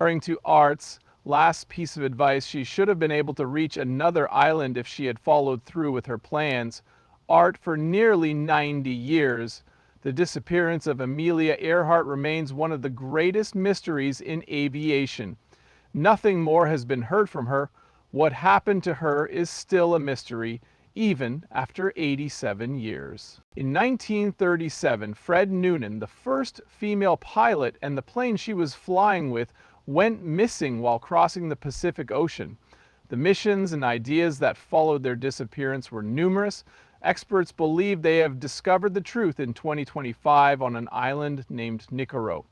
According to Aart's last piece of advice, she should have been able to reach another island if she had followed through with her plans. Aart for nearly 90 years. The disappearance of Amelia Earhart remains one of the greatest mysteries in aviation. Nothing more has been heard from her. What happened to her is still a mystery, even after 87 years. In 1937, Fred Noonan, the first female pilot and the plane she was flying with, went missing while crossing the Pacific Ocean. The missions and ideas that followed their disappearance were numerous. Experts believe they have discovered the truth in 2025 on an island named Nicorot.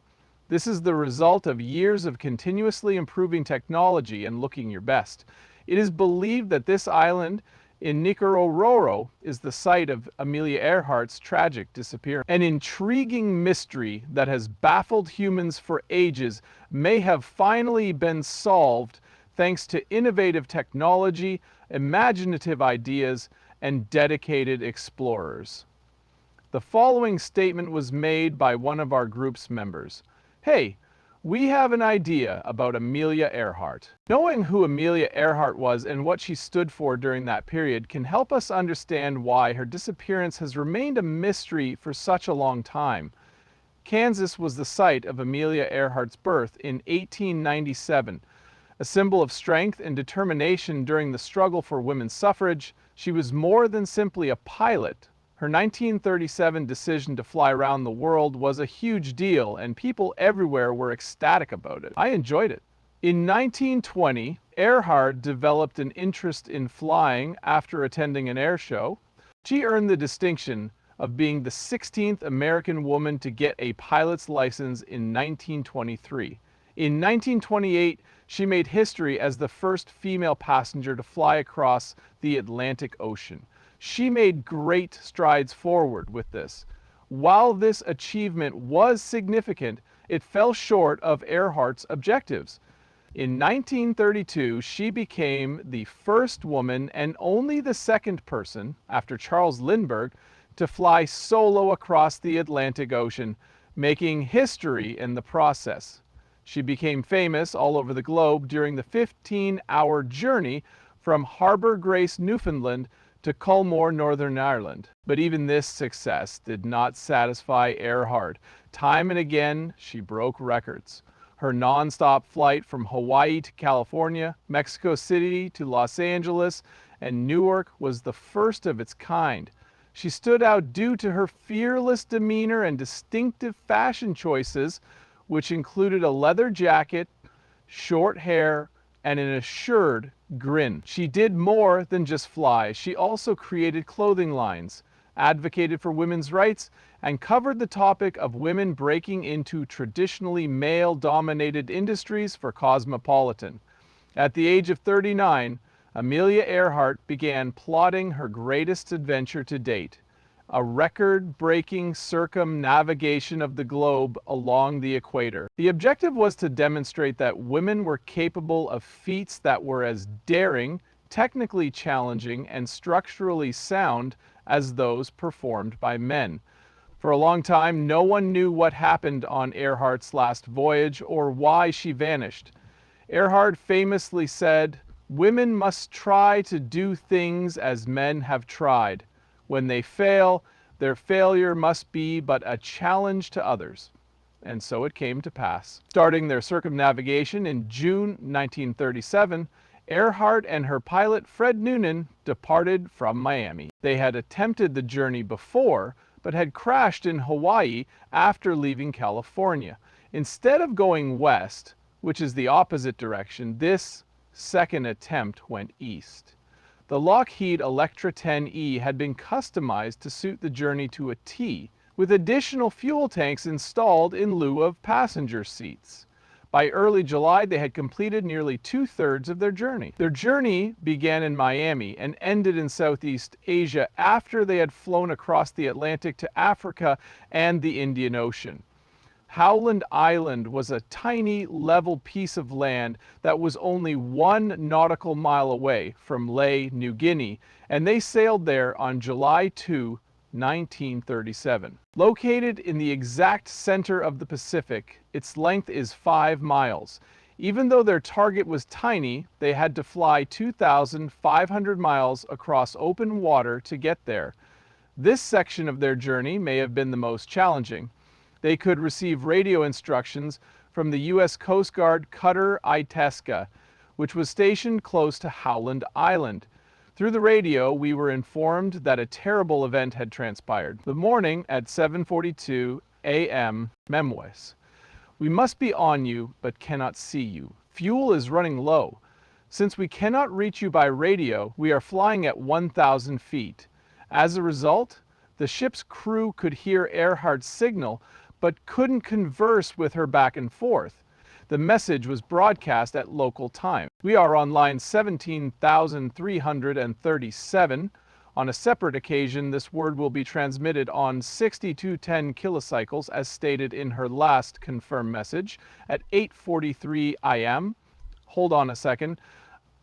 This is the result of years of continuously improving technology and looking your best. It is believed that this island in Nicorot is the site of Amelia Earhart's tragic disappearance. An intriguing mystery that has baffled humans for ages may have finally been solved thanks to innovative technology, imaginative ideas, and dedicated explorers. The following statement was made by one of our group's members. Hey, we have an idea about Amelia Earhart. Knowing who Amelia Earhart was and what she stood for during that period can help us understand why her disappearance has remained a mystery for such a long time. Kansas was the site of Amelia Earhart's birth in 1897. A symbol of strength and determination during the struggle for women's suffrage, she was more than simply a pilot. Her 1937 decision to fly around the world was a huge deal, and people everywhere were ecstatic about it. I enjoyed it. In 1920, Earhart developed an interest in flying after attending an air show. She earned the distinction of being the 16th American woman to get a pilot's license in 1923. In 1928, she made history as the first female passenger to fly across the Atlantic Ocean. She made great strides forward with this. While this achievement was significant, it fell short of Earhart's objectives. In 1932, she became the first woman and only the second person, after Charles Lindbergh, to fly solo across the Atlantic Ocean, making history in the process. She became famous all over the globe during the 15-hour journey from Harbour Grace, Newfoundland, to Culmore, Northern Ireland. But even this success did not satisfy Earhart. Time and again, she broke records. Her non-stop flight from Hawaii to California, Mexico City to Los Angeles, and Newark was the first of its kind. She stood out due to her fearless demeanor and distinctive fashion choices, which included a leather jacket, short hair, and an assured grin. She did more than just fly. She also created clothing lines, advocated for women's rights, and covered the topic of women breaking into traditionally male-dominated industries for Cosmopolitan. At the age of 39, Amelia Earhart began plotting her greatest adventure to date, a record-breaking circumnavigation of the globe along the equator. The objective was to demonstrate that women were capable of feats that were as daring, technically challenging, and structurally sound as those performed by men. For a long time, no one knew what happened on Earhart's last voyage or why she vanished. Earhart famously said, "Women must try to do things as men have tried. When they fail, their failure must be but a challenge to others." And so it came to pass. Starting their circumnavigation in June 1937, Earhart and her pilot Fred Noonan departed from Miami. They had attempted the journey before, but had crashed in Hawaii after leaving California. Instead of going west, which is the opposite direction, this second attempt went east. The Lockheed Electra 10E had been customized to suit the journey to a T, with additional fuel tanks installed in lieu of passenger seats. By early July, they had completed nearly two-thirds of their journey. Their journey began in Miami and ended in Southeast Asia after they had flown across the Atlantic to Africa and the Indian Ocean. Howland Island was a tiny, level piece of land that was only 1 nautical mile away from Lae, New Guinea, and they sailed there on July 2, 1937. Located in the exact center of the Pacific, its length is 5 miles. Even though their target was tiny, they had to fly 2,500 miles across open water to get there. This section of their journey may have been the most challenging. They could receive radio instructions from the U.S. Coast Guard cutter Itasca, which was stationed close to Howland Island. Through the radio, we were informed that a terrible event had transpired. The morning at 7:42 a.m. Memois. We must be on you, but cannot see you. Fuel is running low. Since we cannot reach you by radio, we are flying at 1,000 feet. As a result, the ship's crew could hear Earhart's signal, but couldn't converse with her back and forth. The message was broadcast at local time. We are on line 17,337. On a separate occasion, this word will be transmitted on 6210 kilocycles, as stated in her last confirmed message, at 8:43 am. Hold on a second.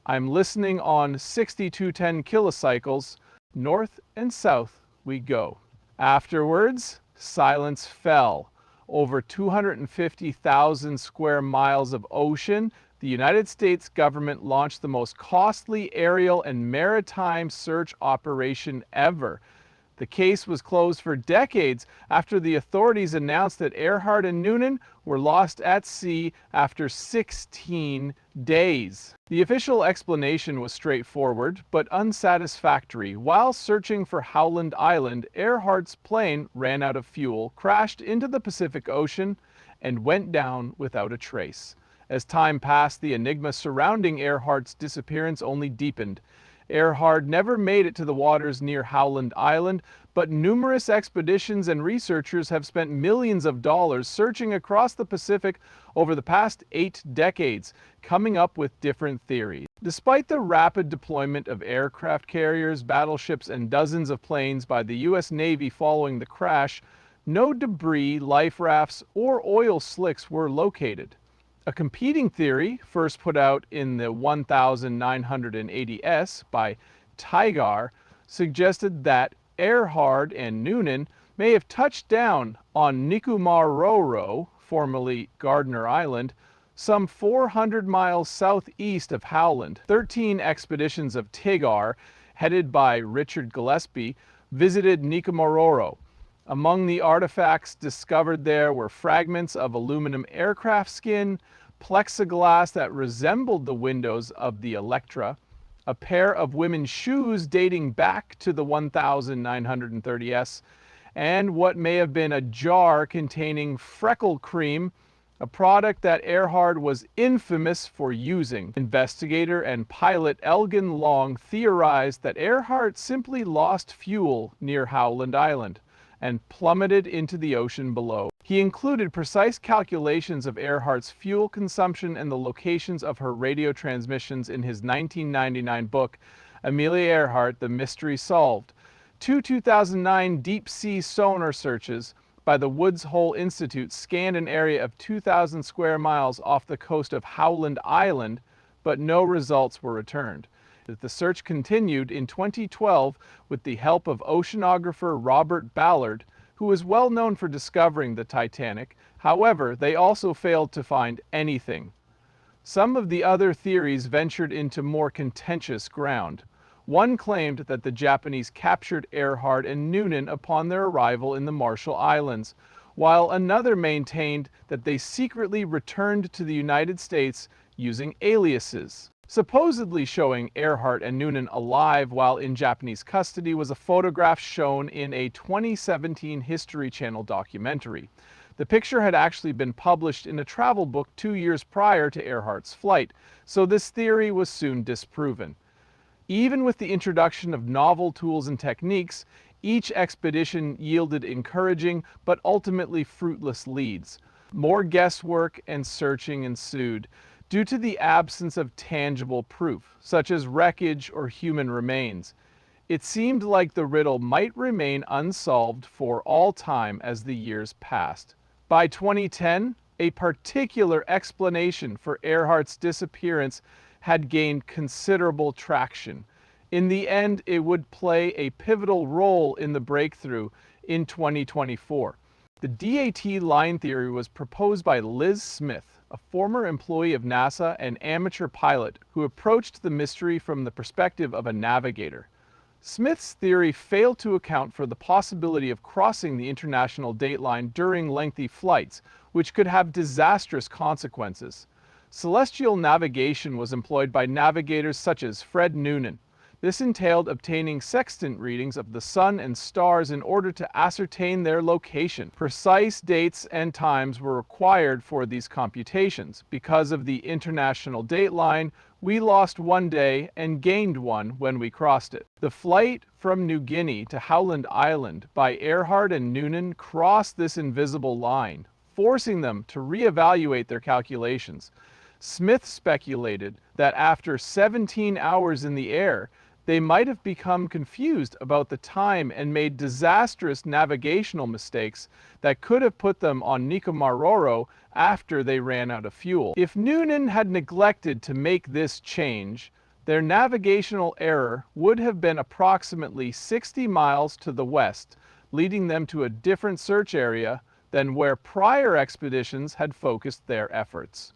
I'm listening on 6210 kilocycles. North and south we go. Afterwards, silence fell. Over 250,000 square miles of ocean, the United States government launched the most costly aerial and maritime search operation ever. The case was closed for decades after the authorities announced that Earhart and Noonan were lost at sea after 16 days. The official explanation was straightforward but unsatisfactory. While searching for Howland Island, Earhart's plane ran out of fuel, crashed into the Pacific Ocean, and went down without a trace. As time passed, the enigma surrounding Earhart's disappearance only deepened. Earhart never made it to the waters near Howland Island, but numerous expeditions and researchers have spent millions of dollars searching across the Pacific over the past 8 decades, coming up with different theories. Despite the rapid deployment of aircraft carriers, battleships, and dozens of planes by the U.S. Navy following the crash, no debris, life rafts, or oil slicks were located. A competing theory, first put out in the 1980s by Tygar, suggested that Earhart and Noonan may have touched down on Nikumaroro, formerly Gardner Island, some 400 miles southeast of Howland. 13 expeditions of Tygar, headed by Richard Gillespie, visited Nikumaroro. Among the artifacts discovered there were fragments of aluminum aircraft skin, plexiglass that resembled the windows of the Electra, a pair of women's shoes dating back to the 1930s, and what may have been a jar containing freckle cream, a product that Earhart was infamous for using. Investigator and pilot Elgin Long theorized that Earhart simply lost fuel near Howland Island and plummeted into the ocean below. He included precise calculations of Earhart's fuel consumption and the locations of her radio transmissions in his 1999 book, Amelia Earhart, The Mystery Solved. Two 2009 deep-sea sonar searches by the Woods Hole Institute scanned an area of 2,000 square miles off the coast of Howland Island, but no results were returned. The search continued in 2012 with the help of oceanographer Robert Ballard, who was well known for discovering the Titanic. However, they also failed to find anything. Some of the other theories ventured into more contentious ground. One claimed that the Japanese captured Earhart and Noonan upon their arrival in the Marshall Islands, while another maintained that they secretly returned to the United States using aliases. Supposedly showing Earhart and Noonan alive while in Japanese custody was a photograph shown in a 2017 History Channel documentary. The picture had actually been published in a travel book 2 years prior to Earhart's flight, so this theory was soon disproven. Even with the introduction of novel tools and techniques, each expedition yielded encouraging but ultimately fruitless leads. More guesswork and searching ensued, due to the absence of tangible proof, such as wreckage or human remains. It seemed like the riddle might remain unsolved for all time as the years passed. By 2010, a particular explanation for Earhart's disappearance had gained considerable traction. In the end, it would play a pivotal role in the breakthrough in 2024. The DAT line theory was proposed by Liz Smith, a former employee of NASA and amateur pilot who approached the mystery from the perspective of a navigator. Smith's theory failed to account for the possibility of crossing the international dateline during lengthy flights, which could have disastrous consequences. Celestial navigation was employed by navigators such as Fred Noonan. This entailed obtaining sextant readings of the sun and stars in order to ascertain their location. Precise dates and times were required for these computations. Because of the international dateline, we lost one day and gained one when we crossed it. The flight from New Guinea to Howland Island by Earhart and Noonan crossed this invisible line, forcing them to reevaluate their calculations. Smith speculated that after 17 hours in the air, they might have become confused about the time and made disastrous navigational mistakes that could have put them on Nikomaroro after they ran out of fuel. If Noonan had neglected to make this change, their navigational error would have been approximately 60 miles to the west, leading them to a different search area than where prior expeditions had focused their efforts.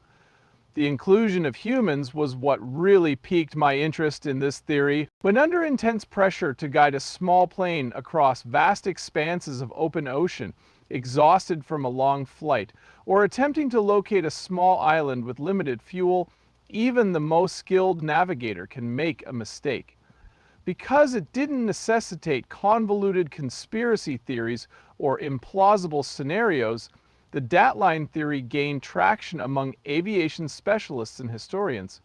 The inclusion of humans was what really piqued my interest in this theory. When under intense pressure to guide a small plane across vast expanses of open ocean, exhausted from a long flight, or attempting to locate a small island with limited fuel, even the most skilled navigator can make a mistake. Because it didn't necessitate convoluted conspiracy theories or implausible scenarios, the dateline theory gained traction among aviation specialists and historians.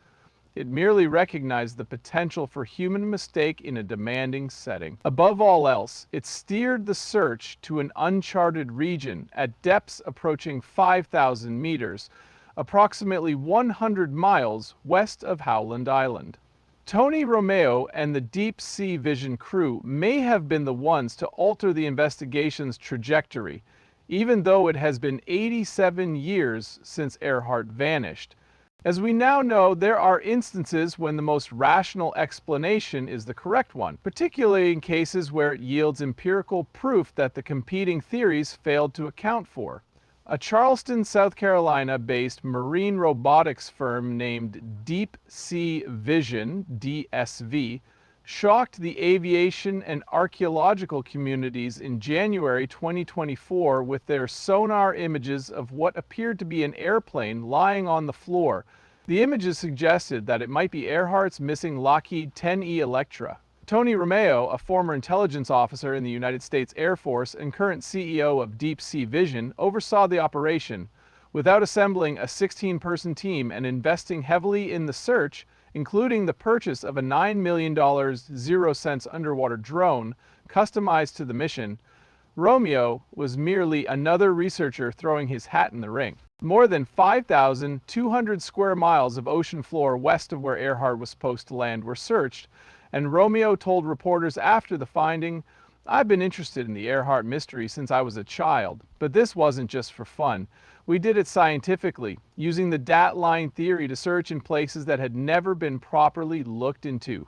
It merely recognized the potential for human mistake in a demanding setting. Above all else, it steered the search to an uncharted region at depths approaching 5,000 meters, approximately 100 miles west of Howland Island. Tony Romeo and the Deep Sea Vision crew may have been the ones to alter the investigation's trajectory, even though it has been 87 years since Earhart vanished. As we now know, there are instances when the most rational explanation is the correct one, particularly in cases where it yields empirical proof that the competing theories failed to account for. A Charleston, South Carolina-based marine robotics firm named Deep Sea Vision, DSV, shocked the aviation and archaeological communities in January 2024 with their sonar images of what appeared to be an airplane lying on the floor. The images suggested that it might be Earhart's missing Lockheed 10E Electra. Tony Romeo, a former intelligence officer in the United States Air Force and current CEO of Deep Sea Vision, oversaw the operation. Without assembling a 16-person team and investing heavily in the search, including the purchase of a $9 million 0-cents underwater drone customized to the mission, Romeo was merely another researcher throwing his hat in the ring. More than 5,200 square miles of ocean floor west of where Earhart was supposed to land were searched, and Romeo told reporters after the finding, "I've been interested in the Earhart mystery since I was a child, but this wasn't just for fun. We did it scientifically, using the dateline theory to search in places that had never been properly looked into."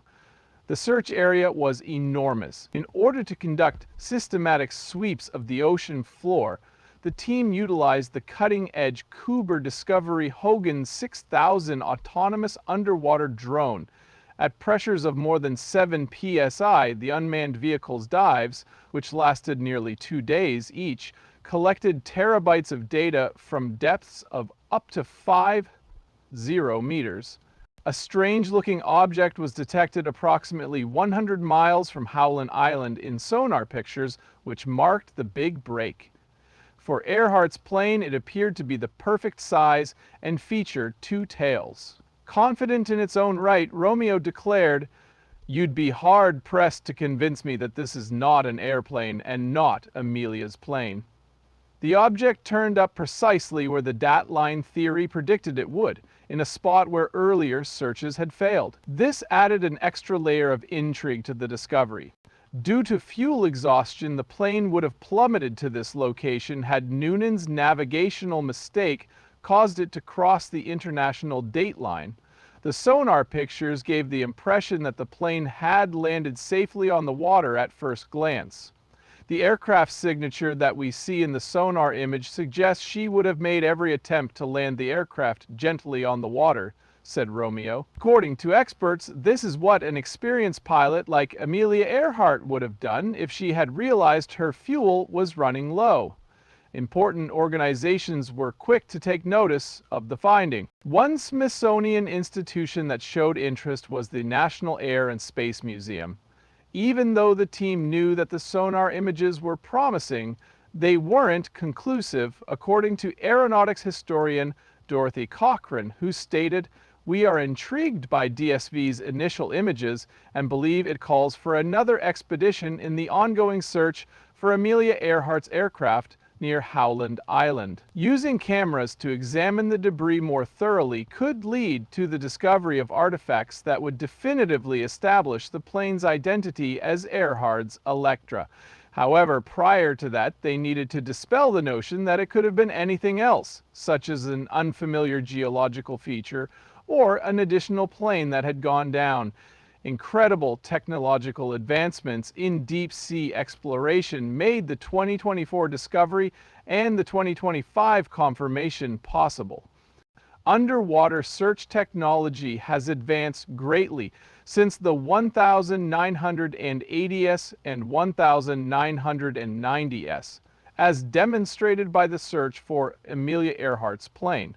The search area was enormous. In order to conduct systematic sweeps of the ocean floor, the team utilized the cutting-edge Kuber Discovery Hogan 6000 autonomous underwater drone. At pressures of more than 7 psi, the unmanned vehicle's dives, which lasted nearly 2 days each, collected terabytes of data from depths of up to 50 meters. A strange-looking object was detected approximately 100 miles from Howland Island in sonar pictures, which marked the big break. For Earhart's plane, it appeared to be the perfect size and featured 2 tails. Confident in its own right, Romeo declared, "You'd be hard-pressed to convince me that this is not an airplane and not Amelia's plane." The object turned up precisely where the dateline theory predicted it would, in a spot where earlier searches had failed. This added an extra layer of intrigue to the discovery. Due to fuel exhaustion, the plane would have plummeted to this location had Noonan's navigational mistake caused it to cross the international dateline. The sonar pictures gave the impression that the plane had landed safely on the water at first glance. The aircraft signature that we see in the sonar image suggests she would have made every attempt to land the aircraft gently on the water, said Romeo. According to experts, this is what an experienced pilot like Amelia Earhart would have done if she had realized her fuel was running low. Important organizations were quick to take notice of the finding. One Smithsonian institution that showed interest was the National Air and Space Museum. Even though the team knew that the sonar images were promising, they weren't conclusive, according to aeronautics historian Dorothy Cochrane, who stated, "We are intrigued by DSV's initial images and believe it calls for another expedition in the ongoing search for Amelia Earhart's aircraft near Howland Island. Using cameras to examine the debris more thoroughly could lead to the discovery of artifacts that would definitively establish the plane's identity as Earhart's Electra. However, prior to that, they needed to dispel the notion that it could have been anything else, such as an unfamiliar geological feature or an additional plane that had gone down. Incredible technological advancements in deep-sea exploration made the 2024 discovery and the 2025 confirmation possible. Underwater search technology has advanced greatly since the 1980s and 1990s, as demonstrated by the search for Amelia Earhart's plane.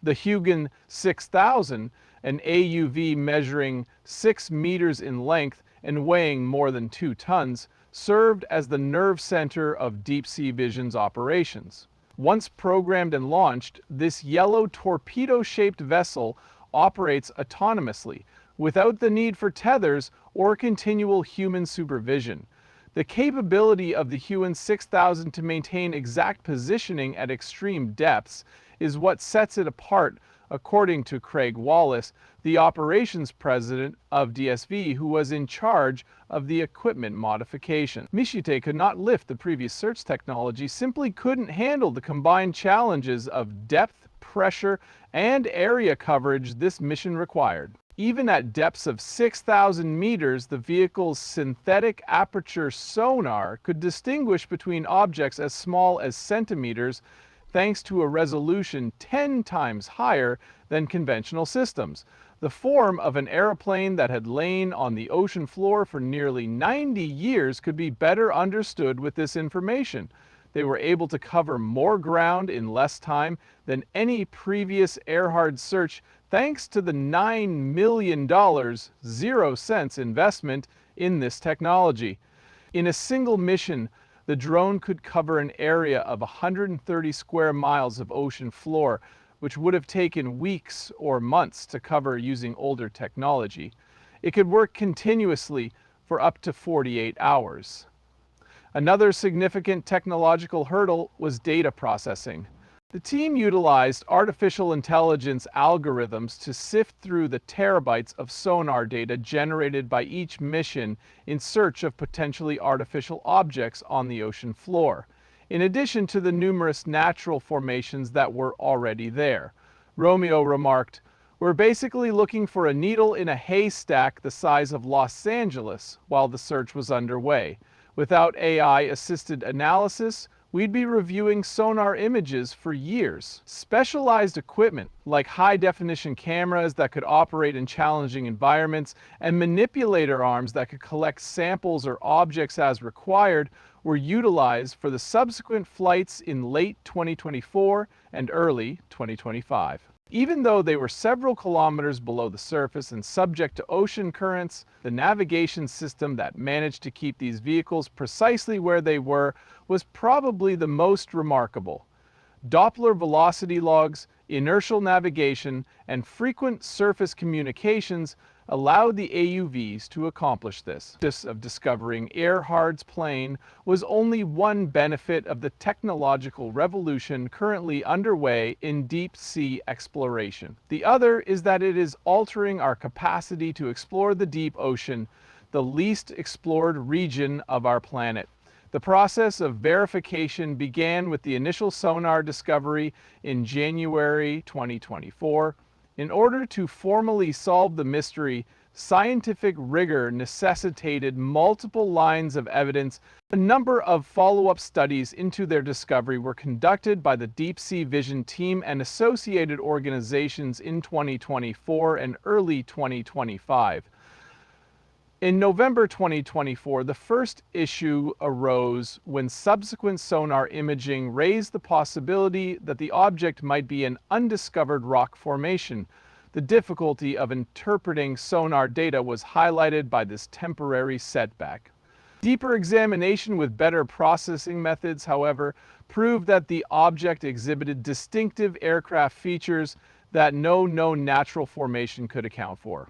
The Huygens 6000, an AUV measuring 6 meters in length and weighing more than 2 tons, served as the nerve center of deep-sea vision's operations. Once programmed and launched, this yellow torpedo-shaped vessel operates autonomously, without the need for tethers or continual human supervision. The capability of the Huygens 6000 to maintain exact positioning at extreme depths is what sets it apart, according to Craig Wallace, the operations president of DSV, who was in charge of the equipment modification. Michite could not lift the previous search technology, simply couldn't handle the combined challenges of depth, pressure, and area coverage this mission required. Even at depths of 6,000 meters, the vehicle's synthetic aperture sonar could distinguish between objects as small as centimeters, thanks to a resolution 10 times higher than conventional systems. The form of an airplane that had lain on the ocean floor for nearly 90 years could be better understood with this information. They were able to cover more ground in less time than any previous Earhart search, thanks to the $9 million, 0 cents investment in this technology. In a single mission, the drone could cover an area of 130 square miles of ocean floor, which would have taken weeks or months to cover using older technology. It could work continuously for up to 48 hours. Another significant technological hurdle was data processing. The team utilized artificial intelligence algorithms to sift through the terabytes of sonar data generated by each mission in search of potentially artificial objects on the ocean floor, in addition to the numerous natural formations that were already there. Romeo remarked, "We're basically looking for a needle in a haystack the size of Los Angeles while the search was underway. Without AI-assisted analysis, we'd be reviewing sonar images for years." Specialized equipment, like high-definition cameras that could operate in challenging environments and manipulator arms that could collect samples or objects as required, were utilized for the subsequent flights in late 2024 and early 2025. Even though they were several kilometers below the surface and subject to ocean currents, the navigation system that managed to keep these vehicles precisely where they were was probably the most remarkable. Doppler velocity logs, inertial navigation, and frequent surface communications allowed the AUVs to accomplish this. This of discovering Earhart's plane was only one benefit of the technological revolution currently underway in deep-sea exploration. The other is that it is altering our capacity to explore the deep ocean, the least explored region of our planet. The process of verification began with the initial sonar discovery in January 2024. In order to formally solve the mystery, Scientific rigor necessitated multiple lines of evidence. A number of follow-up studies into their discovery were conducted by the Deep Sea Vision team and associated organizations in 2024 and early 2025. In November 2024, the first issue arose when subsequent sonar imaging raised the possibility that the object might be an undiscovered rock formation. The difficulty of interpreting sonar data was highlighted by this temporary setback. Deeper examination with better processing methods, however, proved that the object exhibited distinctive aircraft features that no known natural formation could account for.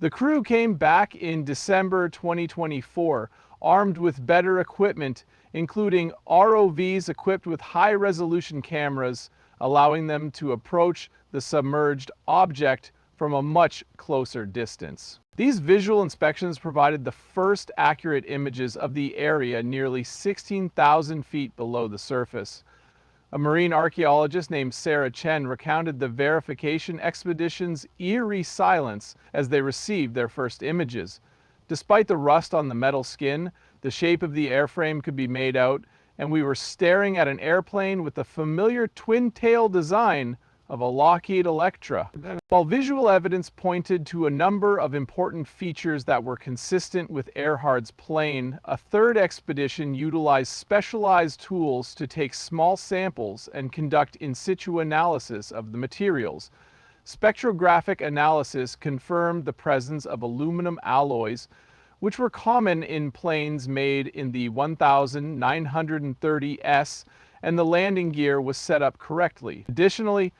The crew came back in December 2024, armed with better equipment, including ROVs equipped with high-resolution cameras, allowing them to approach the submerged object from a much closer distance. These visual inspections provided the first accurate images of the area nearly 16,000 feet below the surface. A marine archaeologist named Sarah Chen recounted the verification expedition's eerie silence as they received their first images. Despite the rust on the metal skin, the shape of the airframe could be made out, and we were staring at an airplane with the familiar twin-tail design of a Lockheed Electra. While visual evidence pointed to a number of important features that were consistent with Earhart's plane, a third expedition utilized specialized tools to take small samples and conduct in situ analysis of the materials. Spectrographic analysis confirmed the presence of aluminum alloys, which were common in planes made in the 1930s, and the landing gear was set up correctly. Additionally,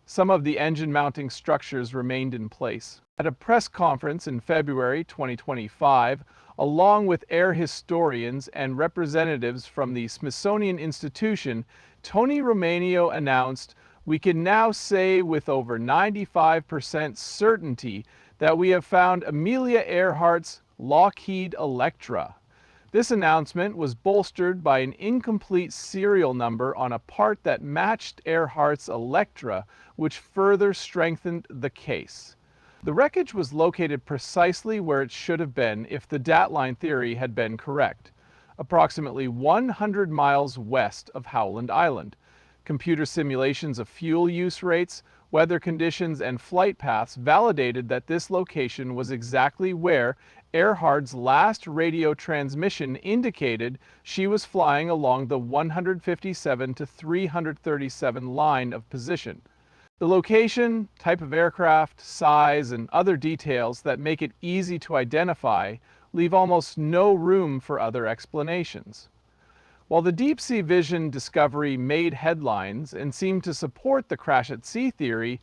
some of the engine mounting structures remained in place. At a press conference in February 2025, along with air historians and representatives from the Smithsonian Institution, Tony Romano announced, "We can now say with over 95% certainty that we have found Amelia Earhart's Lockheed Electra." This announcement was bolstered by an incomplete serial number on a part that matched Earhart's Electra, which further strengthened the case. The wreckage was located precisely where it should have been if the datline theory had been correct, approximately 100 miles west of Howland Island. Computer simulations of fuel use rates, weather conditions, and flight paths validated that this location was exactly where Earhart's last radio transmission indicated she was flying along the 157 to 337 line of position. The location, type of aircraft, size, and other details that make it easy to identify leave almost no room for other explanations. While the Deep Sea Vision discovery made headlines and seemed to support the crash at sea theory,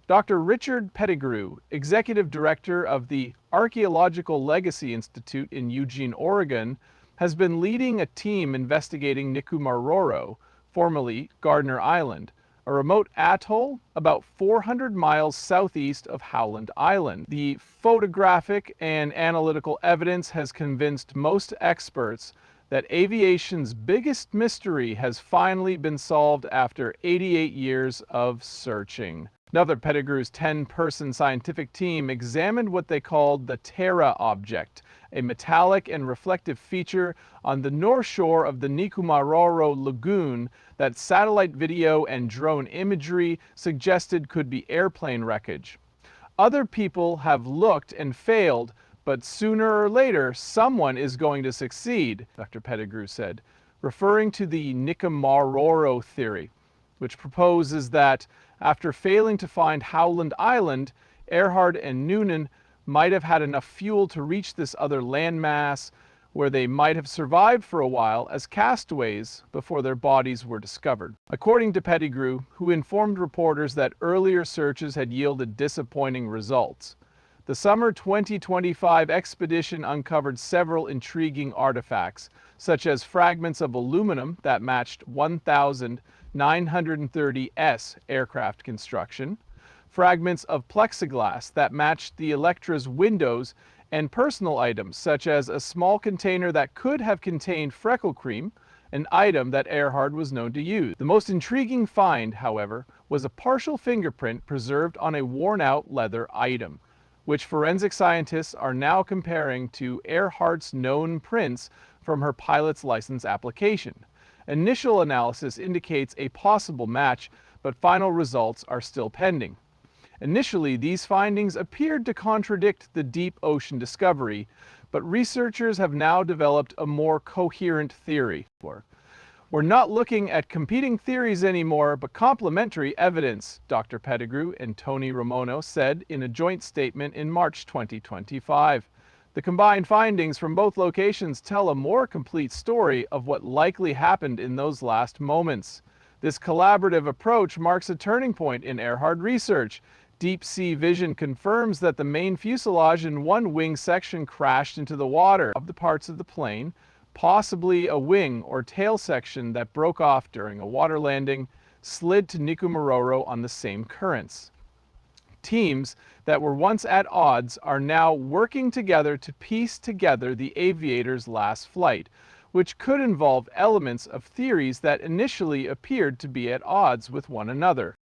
Dr. Richard Pettigrew, executive director of the Archaeological Legacy Institute in Eugene, Oregon, has been leading a team investigating Nikumaroro, formerly Gardner Island, a remote atoll about 400 miles southeast of Howland Island. The photographic and analytical evidence has convinced most experts that aviation's biggest mystery has finally been solved after 88 years of searching. Another Pettigrew's 10-person scientific team examined what they called the Terra object, a metallic and reflective feature on the north shore of the Nikumaroro Lagoon that satellite video and drone imagery suggested could be airplane wreckage. Other people have looked and failed, but sooner or later, someone is going to succeed, Dr. Pettigrew said, referring to the Nikumaroro theory, which proposes that after failing to find Howland Island, Earhart and Noonan might have had enough fuel to reach this other landmass where they might have survived for a while as castaways before their bodies were discovered. According to Pettigrew, who informed reporters that earlier searches had yielded disappointing results, the summer 2025 expedition uncovered several intriguing artifacts, such as fragments of aluminum that matched 1930s aircraft construction, fragments of plexiglass that matched the Electra's windows, and personal items such as a small container that could have contained freckle cream, an item that Earhart was known to use. The most intriguing find, however, was a partial fingerprint preserved on a worn-out leather item. which forensic scientists are now comparing to Earhart's known prints from her pilot's license application. Initial analysis indicates a possible match, but final results are still pending. Initially, these findings appeared to contradict the deep ocean discovery, but researchers have now developed a more coherent theory. We're not looking at competing theories anymore, but complementary evidence, Dr. Pettigrew and Tony Ramono said in a joint statement in March 2025. The combined findings from both locations tell a more complete story of what likely happened in those last moments. This collaborative approach marks a turning point in Earhart research. Deep sea vision confirms that the main fuselage and one wing section crashed into the water of the parts of the plane, possibly a wing or tail section that broke off during a water landing, slid to Nikumaroro on the same currents. Teams that were once at odds are now working together to piece together the aviator's last flight, which could involve elements of theories that initially appeared to be at odds with one another.